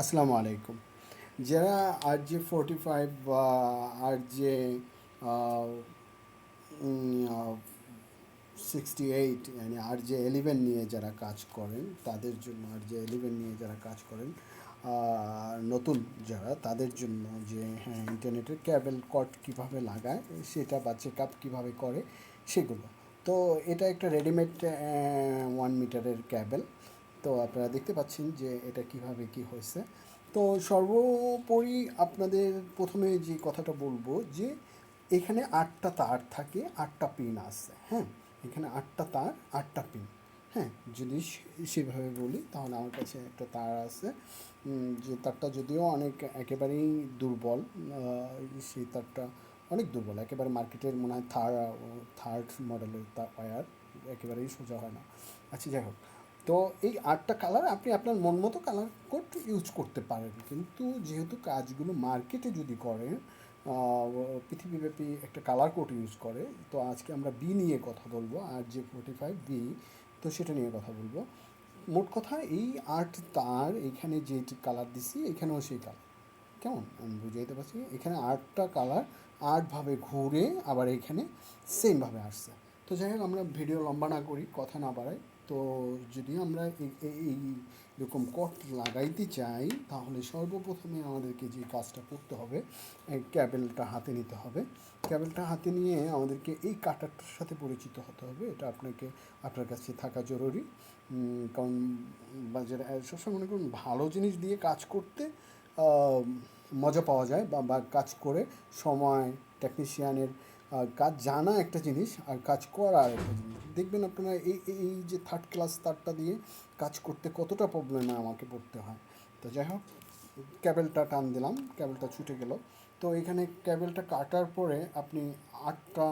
আসসালামু আলাইকুম। যারা RJ45 বা RJ 68 মানে RJ11 নিয়ে যারা কাজ করেন তাদের জন্য, RJ11 নিয়ে যারা কাজ করেন নতুন যারা, তাদের জন্য যে হ্যাঁ ইন্টারনেটের ক্যাবেল কট কীভাবে লাগায় সেটা বা চেক আপ কীভাবে করে সেগুলো। তো এটা একটা রেডিমেড 1 মিটারের ক্যাবেল। তো আপনারা দেখতে পাচ্ছেন যে এটা কিভাবে কি হয়েছে। তো সর্বোপরি আপনাদের প্রথমে যে কথাটা বলবো যে এখানে 8টা তার থাকে, 8টা পিন আছে, হ্যাঁ। এখানে 8টা তার, 8টা পিন, হ্যাঁ। যদি সেভাবে বলি তাহলে আমার কাছে একটা তার আছে, যে তারটা যদিও অনেক একেবারেই দুর্বল। সেই তারটা অনেক দুর্বল, একেবারে মার্কেটের মনে হয় থার্ড মডেলের তার ওয়্যার, একেবারেই সোজা হয় না। আচ্ছা, যাই হোক। তো এই 8টা কালার আপনি আপনার মন মতো কালার কোড ইউজ করতে পারেন, কিন্তু যেহেতু কাজগুলো মার্কেটে যদি করেন পৃথিবীব্যাপী একটা কালার কোড ইউজ করে। তো আজকে আমরা বি নিয়ে কথা বলবো, RJ45B। তো সেটা নিয়ে কথা বলবো। মোট কথা এই 8 তার এখানে যে কালার দিছি এখানেও সেই কালার, কেমন আমি বুঝাইতে পারছি? এখানে 8টা কালার 8ভাবে ঘুরে আবার এখানে সেমভাবে আসছে। তো যাই হোক, আমরা ভিডিও লম্বা না করি, কথা না বাড়াই। তো যদি আমরা এই এরকম কট লাগাইতে চাই তাহলে সর্বপ্রথমে আমাদেরকে যে কাজটা করতে হবে, এই ক্যাবেলটা হাতে নিতে হবে। ক্যাবেলটা হাতে নিয়ে আমাদেরকে এই কাটারটার সাথে পরিচিত হতে হবে। এটা আপনার কাছে থাকা জরুরি। কারণ বাজারে সবসময় মনে করুন ভালো জিনিস দিয়ে কাজ করতে মজা পাওয়া যায়, বা কাজ করে সময়, টেকনিশিয়ানের কাজ জানা একটা জিনিস আর কাজ করা আর একটা জিনিস। দেখবেন আপনারা এই যে থার্ড ক্লাস তারটা দিয়ে কাজ করতে কতটা প্রবলেমে আমাকে পড়তে হয়। তো যাই হোক, ক্যাবেলটা টান দিলাম, ক্যাবেলটা ছুটে গেল। তো এখানে ক্যাবেলটা কাটার পরে আপনি 8টা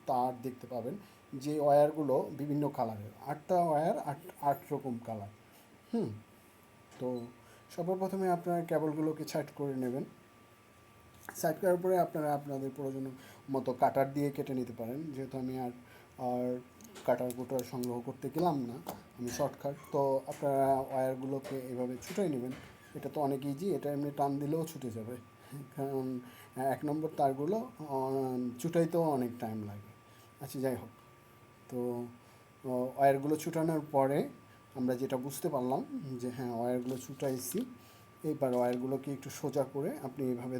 তার দেখতে পাবেন, যে ওয়্যারগুলো বিভিন্ন কালারের, 8টা ওয়্যার, 8 রকম কালার। হুম। তো সর্বপ্রথমে আপনার কেবলগুলোকে সাইড করে নেবেন। সাইড করার পরে আপনারা আপনাদের প্রয়োজন মতো কাটার দিয়ে কেটে নিতে পারেন। যেহেতু আমি আর কাটার কুটার সংগ্রহ করতে গেলাম না, আমি শর্টকাট। তো আপনারা ওয়্যারগুলোকে এভাবে ছুটাই নেবেন। এটা তো অনেক ইজি, এটা এমনি টান দিলেও ছুটে যাবে। কারণ 1 নম্বর তারগুলো ছুটাইতেও অনেক টাইম লাগে। আচ্ছা, যাই হোক। তো ওয়্যারগুলো ছুটানোর পরে আমরা যেটা বুঝতে পারলাম যে হ্যাঁ ওয়্যারগুলো ছুটাইছি, এইবার ওয়্যারগুলোকে একটু সোজা করে আপনি এইভাবে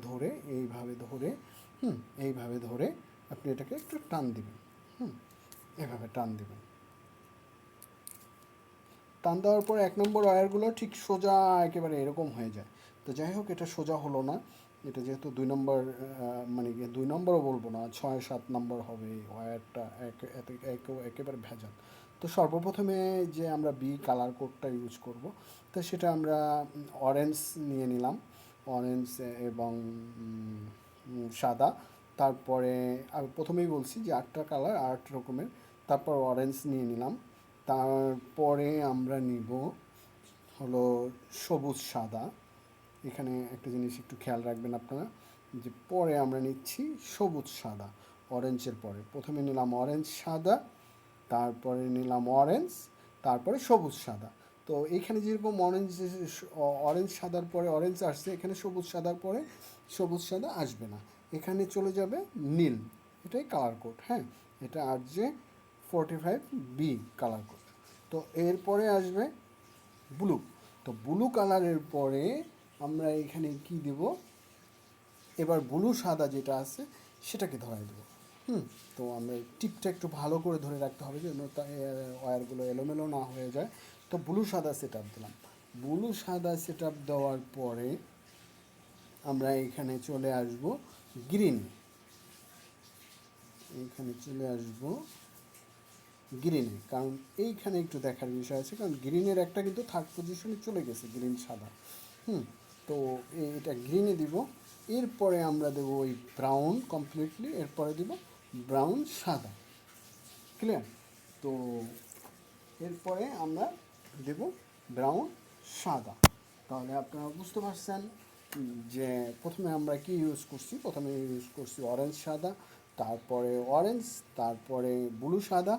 ধরে আপনি এটাকে একটু টান দিবেন। হুম। এভাবে টান দিবেন। টান দেওয়ার পর 1 নম্বর ওয়্যারগুলো ঠিক সোজা একেবারে এরকম হয়ে যায়। তো যাই হোক, এটা সোজা হলো না। এটা যেহেতু 2 নম্বর, মানে 2 নম্বরও বলবো না, 6-7 নম্বর হবে এই ওয়্যারটা, একেবারে ভেজাল। তো সর্বপ্রথমে যে আমরা বি কালার কোডটা ইউজ করব, তো সেটা আমরা অরেঞ্জ নিয়ে নিলাম। অরেঞ্জ এবং সাদা। তারপরে আমি প্রথমেই বলছি যে 8টা কালার, 8 রকমের। তারপর অরেঞ্জ নিয়ে নিলাম। তারপরে আমরা নিব হলো সবুজ সাদা। এখানে একটা জিনিস একটু খেয়াল রাখবেন আপনারা, যে পরে আমরা নিচ্ছি সবুজ সাদা। অরেঞ্জের পরে প্রথমে নিলাম অরেঞ্জ সাদা, তারপরে নিলাম অরেঞ্জ, তারপরে সবুজ সাদা। তো এইখানে যেরকম অরেঞ্জ সাদার পরে অরেঞ্জ আসছে, এখানে সবুজ সাদার পরে সবুজ সাদা আসবে না, এখানে চলে যাবে নীল। এটাই কালার কোড, হ্যাঁ। এটা RJ45B কালার কোড। তো এরপরে আসবে ব্লু। তো ব্লু কালারের পরে আমরা এখানে কি দেব, এবার ব্লু সাদা যেটা আছে সেটাকে ধরাই দেবো। হুম। তো আমরা টিপটা একটু ভালো করে ধরে রাখতে হবে যেন ওয়্যারগুলো এলোমেলো না হয়ে যায়। তো ব্লু সাদা সেট আপ দিলাম। ব্লু সাদা সেট আপ দেওয়ার পরে আমরা এখানে চলে আসব গ্রিন। এখানে চলে আসব গ্রিনে, কারণ এইখানে একটু দেখার বিষয় আছে, কারণ গ্রিনের একটা কিন্তু থার্ড পজিশনে চলে গেছে, গ্রিন সাদা। হুম। তো এটা গ্রিনে দিব। এরপরে আমরা দেবো ওই ব্রাউন কমপ্লিটলি, এরপরে দিব ব্রাউন সাদা। ক্লিয়ার? তো এরপরে আমরা দেব ব্রাউন সাদা। তাহলে আপনারা বুঝতে পারছেন যে প্রথমে আমরা কি ইউজ করছি। প্রথমে ইউজ করছি অরেঞ্জ সাদা, তারপরে অরেঞ্জ, তারপরে ব্লু সাদা,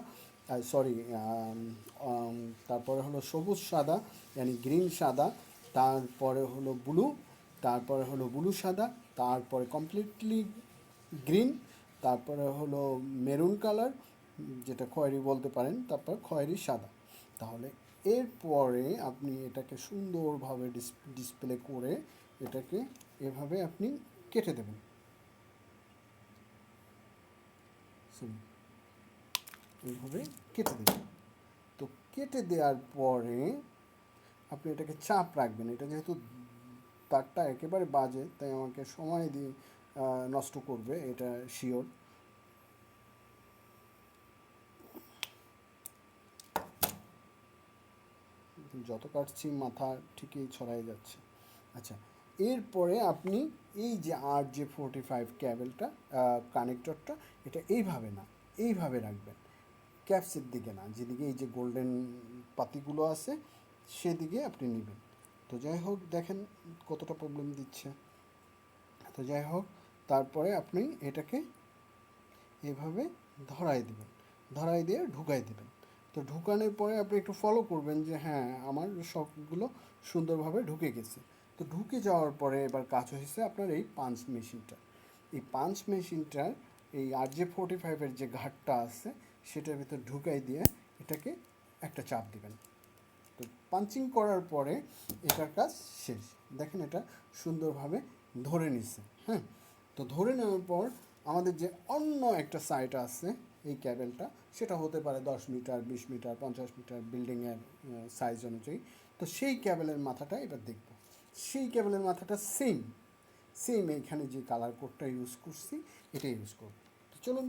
সরি, তারপরে হলো সবুজ সাদা, মানে গ্রিন সাদা, তারপরে হলো ব্লু, তারপরে হলো ব্লু সাদা, তারপরে কমপ্লিটলি গ্রিন, তারপরে হলো মেরুন কালার, যেটা খয়েরি বলতে পারেন, তারপর খয়েরি সাদা। তাহলে এরপরে আপনি এটাকে সুন্দরভাবে ডিসপ্লে করে এটাকে এভাবে আপনি কেটে দেবেন। এইভাবে কেটে দেবেন। তো কেটে দেওয়ার পরে আপনি এটাকে চাপ রাখবেন। এটা যেহেতু তারটা একেবারে বাজে, তাই আমাকে সময় দিয়ে নষ্ট করবে, এটা শিওর। যত কাটছি মাথা ঠিকই ছড়াই যাচ্ছে। আচ্ছা, এরপরে আপনি এই যে RJ45 ক্যাবেলটা, কানেক্টরটা, এটা এইভাবে না, এইভাবে রাখবেন, ক্যাপসের দিকে না, যেদিকে এই যে গোল্ডেন পাতিগুলো আছে সেদিকে আপনি নেবেন। তো যাই হোক, দেখেন কতটা প্রবলেম দিচ্ছে। তো যাই হোক, তারপরে আপনি এটাকে এভাবে ধরাই দেবেন, ধরাই দিয়ে ঢুকাই দেবেন। তো ঢুকানোর পরে আপনি একটু ফলো করবেন যে হ্যাঁ আমার সবগুলো সুন্দরভাবে ঢুকে গেছে। তো ঢুকে যাওয়ার পরে এবার কাজ হয়েছে আপনার এই পাঞ্চ মেশিনটা। এই পাঞ্চ মেশিনটার এই RJ45-এর যে ঘাটটা আছে সেটার ভিতর ঢুকাই দিয়ে এটাকে একটা চাপ দিবেন। তো পাঞ্চিং করার পরে এটার কাজ শেষ। দেখেন এটা সুন্দরভাবে ধরে নিচ্ছে। হ্যাঁ, তো ধরে নেওয়ার পর আমাদের যে অন্য একটা সাইট আছে এই ক্যাবেলটা, সেটা হতে পারে 10 মিটার, 20 মিটার, 50 মিটার, বিল্ডিংয়ের সাইজ অনুযায়ী। তো সেই ক্যাবেলের মাথাটা এবার দেখব। সেই ক্যাবেলের মাথাটা সেম সেম এইখানে যে কালার কোডটা ইউজ করছি এটা ইউজ করব। তো চলুন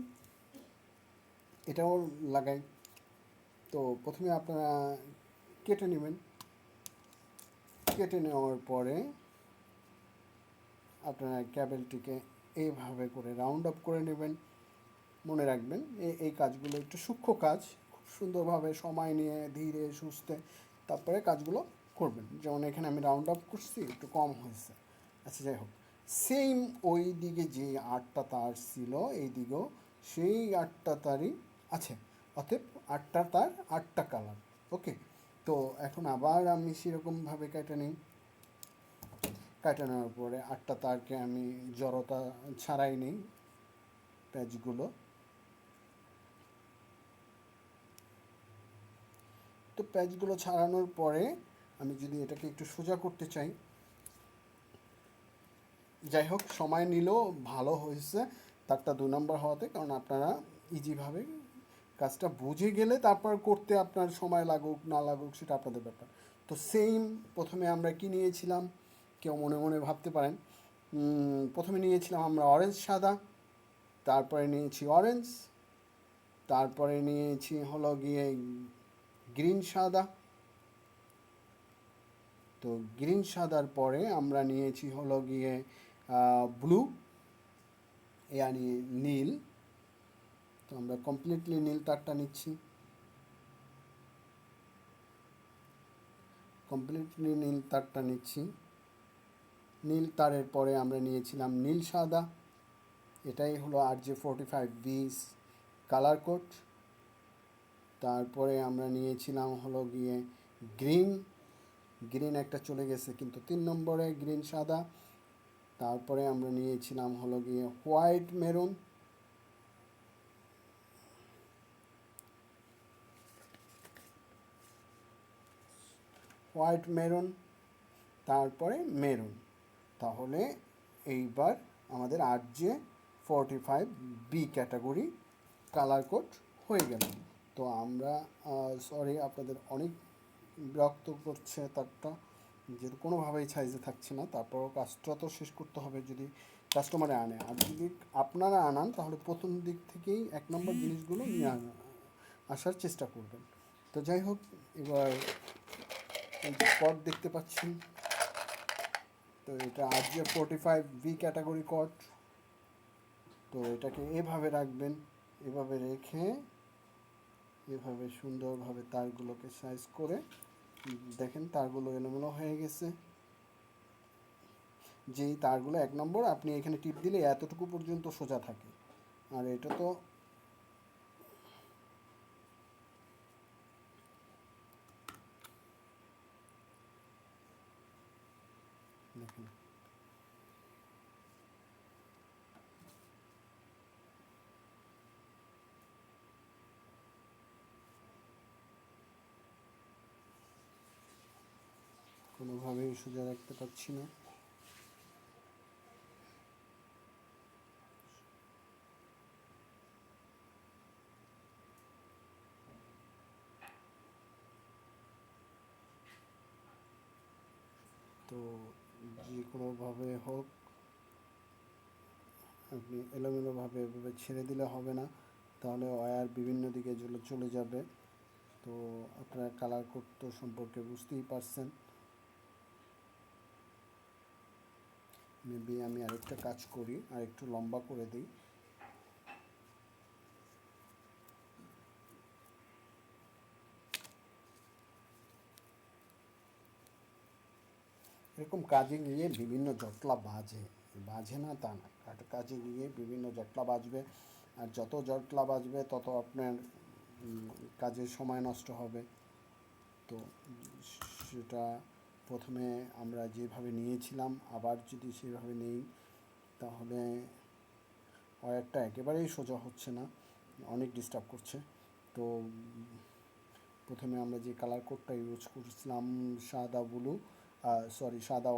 এটাও লাগাই। তো প্রথমে আপনারা কেটে নেবেন। কেটে নেওয়ার পরে আপনারা ক্যাবেলটিকে এইভাবে করে রাউন্ড আপ করে নেবেন। মনে রাখবেন এই কাজগুলো একটু সূক্ষ্ম কাজ, খুব সুন্দরভাবে সময় নিয়ে ধীরে সুস্থে তারপরে কাজগুলো করবেন। যেমন এখানে আমি রাউন্ড আপ করছি, একটু কম হয়েছে। আচ্ছা, যাই হোক, সেম ওই দিকে যে 8টা তার ছিল এই দিকেও সেই 8টা তারই আছে, অতএব 8টা তার 8টা কালার। ওকে, তো এখন আবার আমি সেরকমভাবে কেটে নিই। কেটে নেওয়ার পরে 8টা তারকে আমি জড়তা ছাড়াই নিই প্যাচগুলো। তো প্যাচগুলো ছাড়ানোর পরে আমি যদি এটাকে একটু সোজা করতে চাই, যাই হোক সময় নিলেও ভালো হয়েছে তারটা 2 নম্বর হওয়াতে, কারণ আপনারা ইজিভাবে কাজটা বুঝে গেলে তারপর করতে আপনার সময় লাগুক না লাগুক সেটা আপনাদের ব্যাপার। তো সেম প্রথমে আমরা কি নিয়েছিলাম, কেউ মনে মনে ভাবতে পারেন, প্রথমে নিয়েছিলাম আমরা অরেঞ্জ সাদা, তারপরে নিয়েছি অরেঞ্জ, তারপরে নিয়েছি হলো গিয়ে গ্রিন সাদা। তো গ্রিন সাদার পরে আমরা নিয়েছি হলো গিয়ে ব্লু, ইয়ানি নীল। তো আমরা কমপ্লিটলি নীল তারটা নিচ্ছি, কমপ্লিটলি নীল তারটা নিচ্ছি। নীল তারের পরে আমরা নিয়েছিলাম নীল সাদা, এটাই হলো RJ45B কালার কোড। তারপরে আমরা নিয়েছিলাম হলো গিয়ে গ্রিন, গ্রিন একটা চলে গেছে কিন্তু 3 নম্বরে গ্রিন সাদা। তারপরে আমরা নিয়েছিলাম হলো গিয়ে হোয়াইট মেরুন, হোয়াইট মেরুন, তারপরে মেরুন। তাহলে এইবার আমাদের RJ45B ক্যাটাগরি কালার কোড হয়ে গেল। তো আমরা সরি আপনাদের অনেক বিরক্ত করছে তারটা, যেহেতু কোনোভাবেই সাইজে থাকছে না। তারপরও কাজটা তো শেষ করতে হবে যদি কাস্টমারে আনে। আর যদি আপনারা আনান তাহলে প্রথম দিক থেকেই 1 নম্বর জিনিসগুলো নিয়ে আসার চেষ্টা করবেন। তো যাই হোক, এবার এই যে কড দেখতে পাচ্ছেন, তো এটা RJ45B ক্যাটাগরি কড। তো এটাকে এভাবে রাখবেন, এভাবে রেখে এভাবে সুন্দরভাবে তারগুলোকে সাইজ করে দেখেন তারগুলো এলোমেলো হয়ে গেছে। যেই তারগুলো 1 নম্বর আপনি এখানে টিপ দিলে এতটুকু পর্যন্ত সোজা থাকে, আর এটা তো দেখেন কোনোভাবেই সোজা রাখতে পারছি না। তো যে কোনোভাবে হোক আপনি এলোমেলোভাবে এভাবে ছেড়ে দিলে হবে না, তাহলে ওয়্যার বিভিন্ন দিকে চলে যাবে। তো আপনারা কালার কোড তো সম্পর্কে বুঝতেই পারছেন। মেবি আমি আরেকটা কাজ করি, আর একটু লম্বা করে দিই। এরকম কাজে গিয়ে বিভিন্ন জটলা বাজে না তা না, কাজে গিয়ে বিভিন্ন জটলা বাজবে, আর যত জটলা বাজবে তত আপনার কাজের সময় নষ্ট হবে। তো সেটা প্রথমে আমরা যেভাবে নিয়েছিলাম আবার যদি সেভাবে নেই, তাহলে ওয়্যারটা একেবারেই সোজা হচ্ছে না, অনেক ডিস্টার্ব করছে। তো প্রথমে আমরা যে কালার কোডটা ইউজ করছিলাম সাদা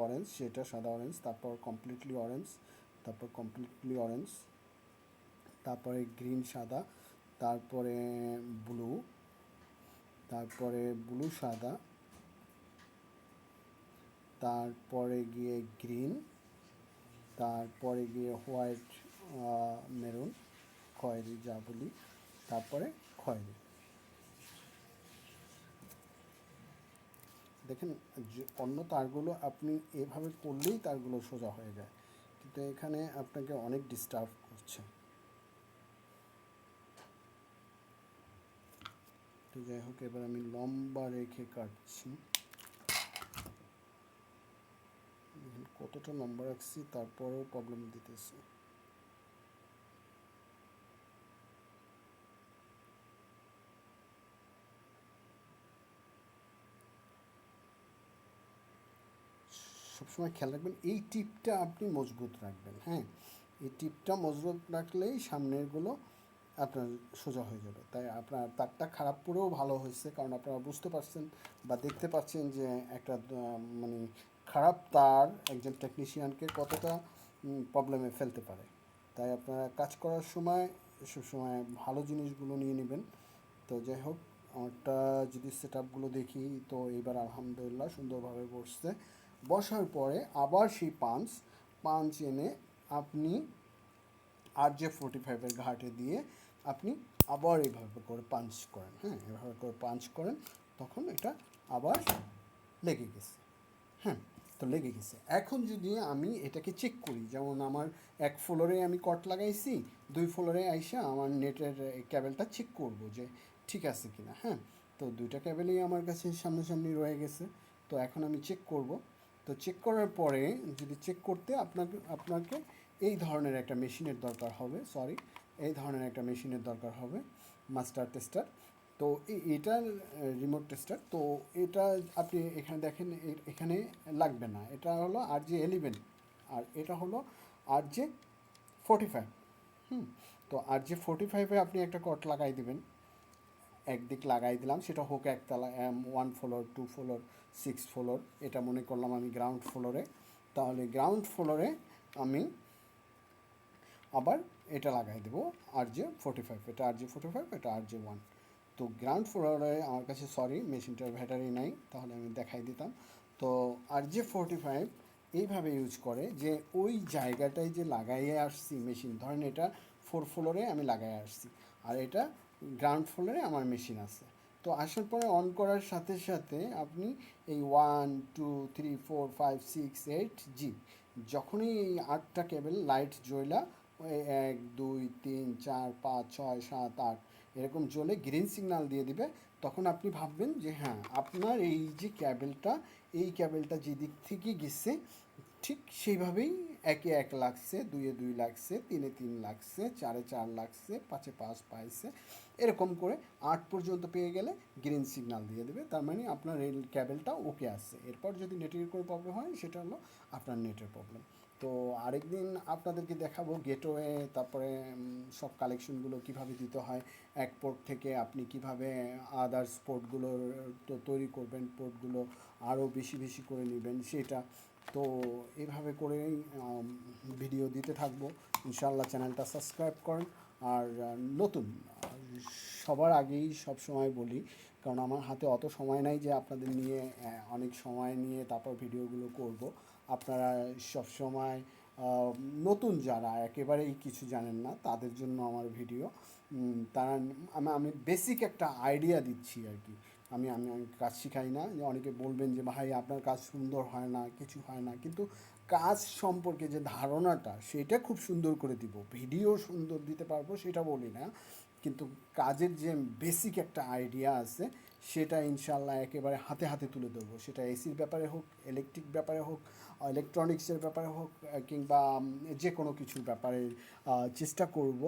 অরেঞ্জ, সেটা সাদা অরেঞ্জ, তারপর কমপ্লিটলি অরেঞ্জ, তারপরে গ্রিন সাদা, তারপরে ব্লু, তারপরে ব্লু সাদা, তারপরে গিয়ে গ্রিন, তারপরে গিয়ে হোয়াইট, মেরুন, খয়েরি যা বলি, তারপরে খয়েরি। দেখেন অন্য তারগুলো আপনি এভাবে করলেই তারগুলো সোজা হয়ে যায়, কিন্তু এখানে আপনাকে অনেক ডিস্টার্ব করছে। তো যাই হোক, এবার আমি লম্বা রেখে কাটছি। কতটা লম্বা রাখছি তারপরেও প্রবলেম দিতেছে। সবসময় খেয়াল রাখবেন এই টিপটা আপনি মজবুত রাখবেন। হ্যাঁ, এই টিপটা মজবুত রাখলেই সামনেরগুলো আপনার সোজা হয়ে যাবে। তাই আপনার তারটা খারাপ করেও ভালো হয়েছে, কারণ আপনারা বুঝতে পারছেন বা দেখতে পাচ্ছেন যে একটা মানে খারাপ তার একজন টেকনিশিয়ানকে কতটা প্রবলেমে ফেলতে পারে। তাই আপনারা কাজ করার সময় সবসময় ভালো জিনিসগুলো নিয়ে নেবেন। তো যাই হোক, আমারটা যদি সেট আপগুলো দেখি, তো এইবার আলহামদুলিল্লাহ সুন্দরভাবে বসছে। বসার পরে আবার সেই পাঞ্চ এনে আপনি RJ45 ঘাটে দিয়ে আপনি আবার এইভাবে করে পাঞ্চ করেন। হ্যাঁ, এভাবে করে পাঞ্চ করেন, তখন এটা আবার লেগে গেছে। হ্যাঁ, তো লেগে গেছে। এখন যদি আমি এটাকে চেক করি, যেমন আমার 1 ফ্লোরে আমি কট লাগাইছি, 2 ফ্লোরে আইসা আমার নেটের ক্যাবেলটা চেক করব যে ঠিক আছে কিনা। হ্যাঁ, তো 2টা ক্যাবেলই আমার কাছে সামনাসামনি রয়ে গেছে। তো এখন আমি চেক করব। তো চেক করার পরে যদি চেক করতে আপনাকে এই ধরনের একটা মেশিনের দরকার হবে, এই ধরনের একটা মেশিনের দরকার হবে, মাস্টার টেস্টার। তো এটার রিমোট টেস্টার। তো এটা আপনি এখানে দেখেন, এখানে লাগবে না, এটা হলো RJ11, আর এটা হলো RJ45। তো RJ45-এ আপনি একটা কট লাগাই দিবেন, একদিক লাগাই দিলাম, সেটা হোক একতলা, 1 ফ্লোর, 2 ফ্লোর, 6 ফ্লোর, এটা মনে করলাম আমি গ্রাউন্ড ফ্লোরে। তাহলে গ্রাউন্ড ফ্লোরে আমি আবার এটা লাগাই দেবো RJ45, এটা RJ45, এটা RJ1। তো গ্রাউন্ড ফ্লোরে আমার কাছে মেশিনটার ব্যাটারি নাই, তাহলে আমি দেখাই দিতাম। তো RJ45 এইভাবে ইউজ করে যে ওই জায়গাটায় যে লাগাইয়ে আসছি মেশিন, ধরেন এটা 4 ফ্লোরে আমি লাগাই আসছি, আর এটা গ্রাউন্ড ফ্লোরে আমার মেশিন আছে। তো আসার পরে অন করার সাথে সাথে আপনি এই 1 2 3 4 5 6 8 জি, যখনই এই 8টা কেবল লাইট জ্বলা, ওই 1 2 3 4 5 6 7 8 এরকম জ্বলে গ্রিন সিগন্যাল দিয়ে দিবে, তখন আপনি ভাববেন যে হ্যাঁ, আপনার এই যে ক্যাবেলটা, এই ক্যাবেলটা যেদিক থেকে গেছে ঠিক সেইভাবেই 1-এ 1 লাগছে, 2-এ 2 লাগছে, 3-এ 3 লাগছে, 4-এ 4 লাগছে, 5-এ 5 পাইছে, এরকম করে 8 পর্যন্ত পেয়ে গেলে গ্রিন সিগন্যাল দিয়ে দেবে, তার মানে আপনার রেল ক্যাবেলটা ওকে আসছে। এরপর যদি নেটের কোনো প্রবলেম হয় সেটা হলো আপনার নেটের প্রবলেম। তো আরেকদিন আপনাদেরকে দেখাবো গেটওয়ে, তারপরে সব কালেকশনগুলো কিভাবে দিতে হয়, এক পোর্ট থেকে আপনি কিভাবে আদার্স পোর্টগুলোর তো তৈরি করবেন, পোর্টগুলো আরও বেশি বেশি করে নেবেন সেটা। তো এইভাবে করেই ভিডিও দিতে থাকবো। ইনশাআল্লাহ চ্যানেলটা সাবস্ক্রাইব করেন। আর নতুন সবার আগেই সব সময় বলি, কারণ আমার হাতে অত সময় নাই যে আপনাদের নিয়ে অনেক সময় নিয়ে তারপর ভিডিওগুলো করব। আপনারা সব সময় নতুন যারা একেবারেই কিছু জানেন না তাদের জন্য আমার ভিডিও, তারা আমি বেসিক একটা আইডিয়া দিচ্ছি আর কি। আমি কাজ শিখাই না, যে অনেকে বলবেন যে ভাই আপনার কাজ সুন্দর হয় না, কিছু হয় না, কিন্তু কাজ সম্পর্কে যে ধারণাটা সেটা খুব সুন্দর করে দিব। ভিডিও সুন্দর দিতে পারবো সেটা বলি না, কিন্তু কাজের যে বেসিক একটা আইডিয়া আছে সেটা ইনশাল্লাহ একেবারে হাতে হাতে তুলে দেবো। সেটা এসির ব্যাপারে হোক, ইলেকট্রিক ব্যাপারে হোক, ইলেকট্রনিক্সের ব্যাপারে হোক, কিংবা যে কোনো কিছুর ব্যাপারে চেষ্টা করব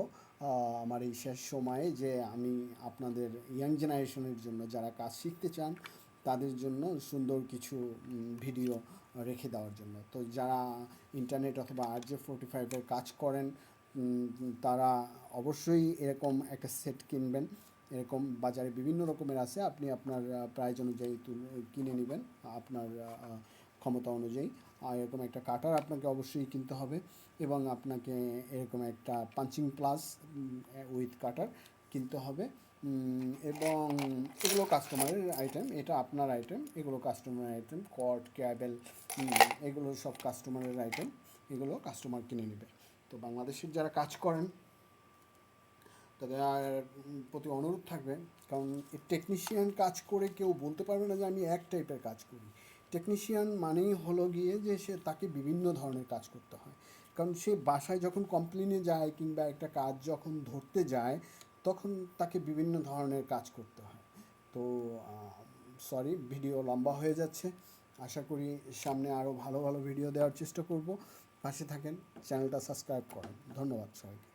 আমার এই শেষ সময়ে যে আমি আপনাদের ইয়াং জেনারেশনের জন্য যারা কাজ শিখতে চান তাদের জন্য সুন্দর কিছু ভিডিও রেখে দেওয়ার জন্য। তো যারা ইন্টারনেট অথবা RJ45-এর কাজ করেন তারা অবশ্যই এরকম একটা সেট কিনবেন। এরকম বাজারে বিভিন্ন রকমের আছে, আপনি আপনার প্রাইস অনুযায়ী কিনে নেবেন আপনার ক্ষমতা অনুযায়ী। আর এরকম একটা কাটার আপনাকে অবশ্যই কিনতে হবে, এবং আপনাকে এরকম একটা পাঞ্চিং প্লাস উইথ কাটার কিনতে হবে। এবং এগুলো কাস্টমারের আইটেম, এটা আপনার আইটেম, এগুলো কাস্টমারের আইটেম। কর্ড, ক্যাবেল, এগুলো সব কাস্টমারের আইটেম, এগুলো কাস্টমার কিনে নেবে। তো বাংলাদেশের যারা কাজ করেন তাদের প্রতি অনুরোধ থাকবে, কারণ টেকনিশিয়ান কাজ করে কেউ বলতে পারবে না যে আমি এক টাইপের কাজ করি। টেকনিশিয়ান মানেই হলো গিয়ে যে তাকে বিভিন্ন ধরনের কাজ করতে হয়, কারণ সে বাসায় যখন কমপ্লেনে যায় কিংবা একটা কাজ যখন ধরতে যায় তখন তাকে বিভিন্ন ধরনের কাজ করতে হয়। তো সরি, ভিডিও লম্বা হয়ে যাচ্ছে। আশা করি সামনে আরও ভালো ভালো ভিডিও দেওয়ার চেষ্টা করব। পাশে থাকেন, চ্যানেলটা সাবস্ক্রাইব করেন। ধন্যবাদ সবাইকে।